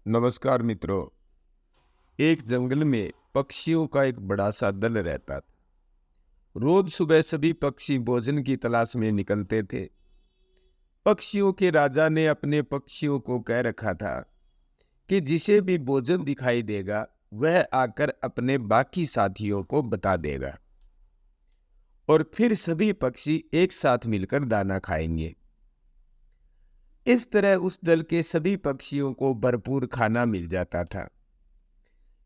नमस्कार मित्रों। एक जंगल में पक्षियों का एक बड़ा सा दल रहता था। रोज सुबह सभी पक्षी भोजन की तलाश में निकलते थे। पक्षियों के राजा ने अपने पक्षियों को कह रखा था कि जिसे भी भोजन दिखाई देगा वह आकर अपने बाकी साथियों को बता देगा और फिर सभी पक्षी एक साथ मिलकर दाना खाएंगे। इस तरह उस दल के सभी पक्षियों को भरपूर खाना मिल जाता था।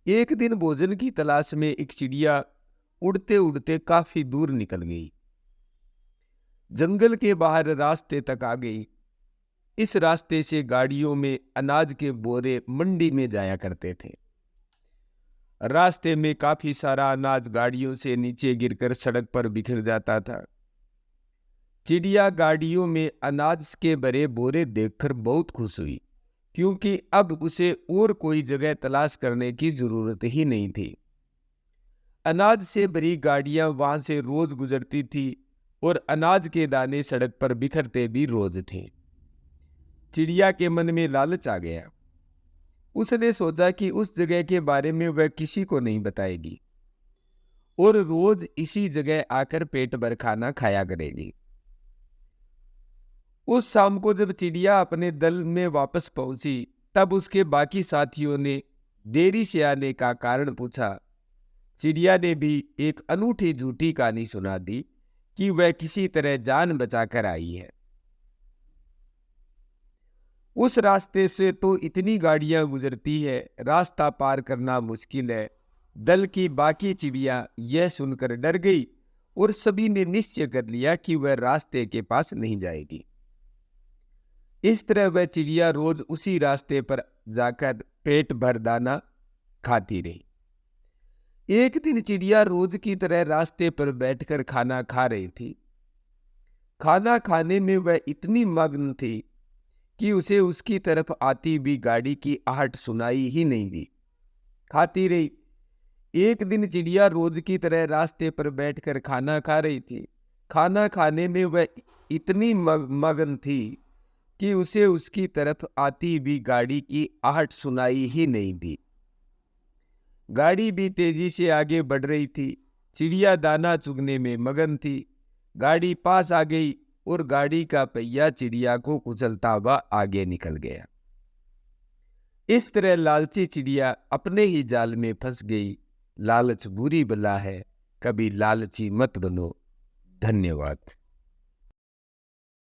एक दिन भोजन की तलाश में एक चिड़िया उड़ते उड़ते काफी दूर निकल गई। जंगल के बाहर रास्ते तक आ गई। इस रास्ते से गाड़ियों में अनाज के बोरे मंडी में जाया करते थे। रास्ते में काफी सारा अनाज गाड़ियों से नीचे गिरकर सड़क पर बिखर जाता था। चिड़िया गाड़ियों में अनाज के भरे बोरे देखकर बहुत खुश हुई, क्योंकि अब उसे और कोई जगह तलाश करने की जरूरत ही नहीं थी। अनाज से भरी गाड़ियां वहां से रोज गुजरती थी और अनाज के दाने सड़क पर बिखरते भी रोज थे। चिड़िया के मन में लालच आ गया। उसने सोचा कि उस जगह के बारे में वह किसी को नहीं बताएगी और रोज इसी जगह आकर पेट भर खाना खाया करेगी। उस शाम को जब चिड़िया अपने दल में वापस पहुंची, तब उसके बाकी साथियों ने देरी से आने का कारण पूछा। चिड़िया ने भी एक अनूठी झूठी कहानी सुना दी कि वह किसी तरह जान बचाकर आई है। उस रास्ते से तो इतनी गाड़ियां गुजरती है, रास्ता पार करना मुश्किल है। दल की बाकी चिड़िया यह सुनकर डर गई और सभी ने निश्चय कर लिया कि वह रास्ते के पास नहीं जाएगी। इस तरह वह चिड़िया रोज उसी रास्ते पर जाकर पेट भर दाना खाती रही। एक दिन चिड़िया रोज की तरह रास्ते पर बैठकर खाना खा रही थी। खाना खाने में वह इतनी मग्न थी कि उसे उसकी तरफ आती भी गाड़ी की आहट सुनाई ही नहीं दी। खाती रही। एक दिन चिड़िया रोज की तरह रास्ते पर बैठकर खाना खा रही थी। खाना खाने में वह इतनी मग्न थी कि उसे उसकी तरफ आती भी गाड़ी की आहट सुनाई ही नहीं दी। गाड़ी भी तेजी से आगे बढ़ रही थी। चिड़िया दाना चुगने में मगन थी। गाड़ी पास आ गई और गाड़ी का पहिया चिड़िया को कुचलता हुआ आगे निकल गया। इस तरह लालची चिड़िया अपने ही जाल में फंस गई। लालच बुरी बला है, कभी लालची मत बनो। धन्यवाद।